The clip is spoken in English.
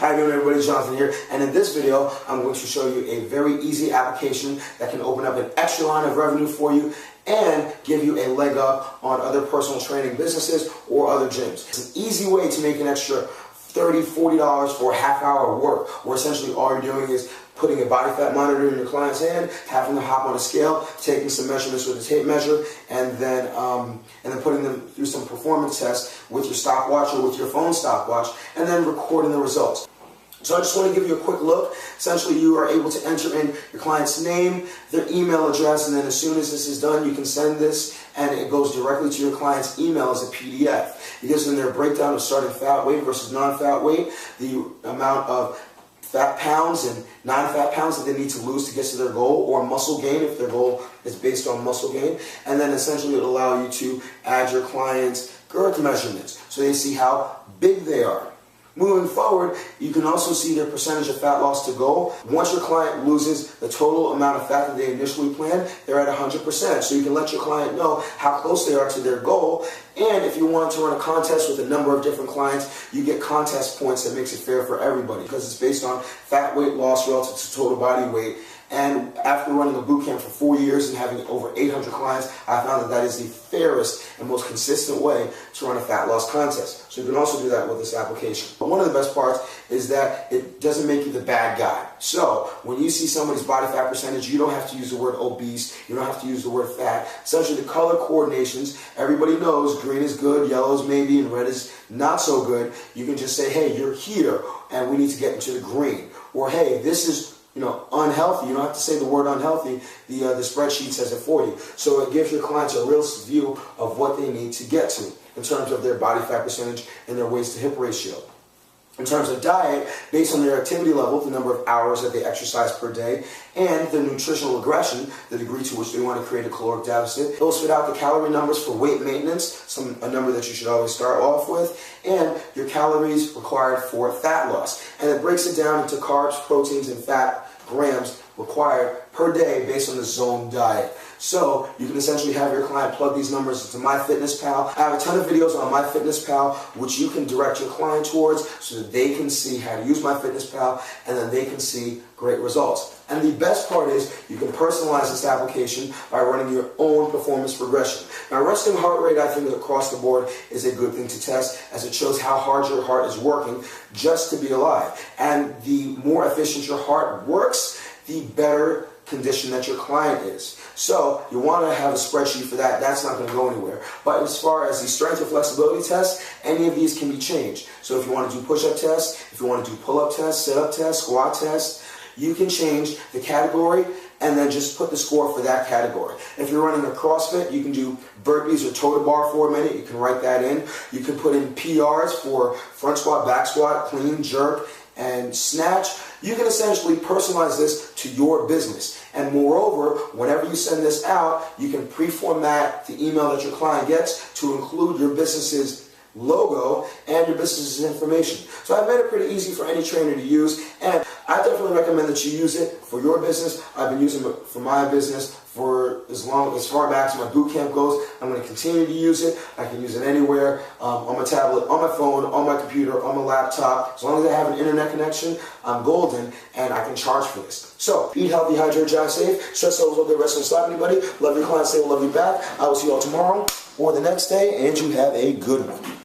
How you doing, everybody? Jonathan here, and in this video I'm going to show you a very easy application that can open up an extra line of revenue for you and give you a leg up on other personal training businesses or other gyms. It's an easy way to make an extra $30, $40 for a half hour of work, where essentially all you're doing is putting a body fat monitor in your client's hand, having them hop on a scale, taking some measurements with a tape measure, and then putting them through some performance tests with your stopwatch or with your phone stopwatch, and then recording the results. So I just want to give you a quick look. Essentially, you are able to enter in your client's name, their email address, and then as soon as this is done, you can send this, and it goes directly to your client's email as a PDF. It gives them their breakdown of starting fat weight versus non-fat weight, the amount of fat pounds and non-fat pounds that they need to lose to get to their goal, or muscle gain if their goal is based on muscle gain. And then essentially it'll allow you to add your client's girth measurements so they see how big they are. Moving forward, you can also see their percentage of fat loss to goal. Once your client loses the total amount of fat that they initially planned, they're at 100%. So you can let your client know how close they are to their goal. And if you want to run a contest with a number of different clients, you get contest points that makes it fair for everybody, because it's based on fat weight loss relative to total body weight. And after running a boot camp for 4 years and having over 800 clients, I found that that is the fairest and most consistent way to run a fat loss contest. So you can also do that with this application. But one of the best parts is that it doesn't make you the bad guy. So when you see somebody's body fat percentage, you don't have to use the word obese, you don't have to use the word fat. Essentially the color coordinations, everybody knows green is good, yellow is maybe, and red is not so good. You can just say, hey, you're here and we need to get into the green. Or hey, this is unhealthy. You don't have to say the word unhealthy. The spreadsheet says it for you. So it gives your clients a real view of what they need to get to in terms of their body fat percentage and their waist to hip ratio. In terms of diet, based on their activity level, the number of hours that they exercise per day, and their nutritional regression, the degree to which they want to create a caloric deficit. They'll spit out the calorie numbers for weight maintenance, a number that you should always start off with, and your calories required for fat loss. And it breaks it down into carbs, proteins, and fat grams required per day based on the zone diet. So you can essentially have your client plug these numbers into MyFitnessPal. I have a ton of videos on MyFitnessPal which you can direct your client towards so that they can see how to use MyFitnessPal, and then they can see great results. And the best part is you can personalize this application by running your own performance progression. Now, resting heart rate, I think across the board is a good thing to test, as it shows how hard your heart is working just to be alive. And the more efficient your heart works, the better condition that your client is. So you want to have a spreadsheet for that. That's not going to go anywhere. But as far as the strength and flexibility tests, any of these can be changed. So if you want to do push-up tests, if you want to do pull-up tests, sit-up tests, squat tests, you can change the category and then just put the score for that category. If you're running a CrossFit, you can do burpees or toe to bar for a minute. You can write that in. You can put in PRs for front squat, back squat, clean, jerk, and snatch. You can essentially personalize this to your business. And moreover, whenever you send this out, you can pre-format the email that your client gets to include your business's logo and your business's information. So I've made it pretty easy for any trainer to use, and I definitely recommend that you use it for your business. I've been using it for my business for as far back as my boot camp goes. I'm going to continue to use it. I can use it anywhere, on my tablet, on my phone, on my computer, on my laptop. As long as I have an internet connection, I'm golden, and I can charge for this. So, eat healthy, hydrate, drive safe, stress levels, don't get rest, and slap anybody. Love your clients, they will love you back. I will see you all tomorrow or the next day, and you have a good one.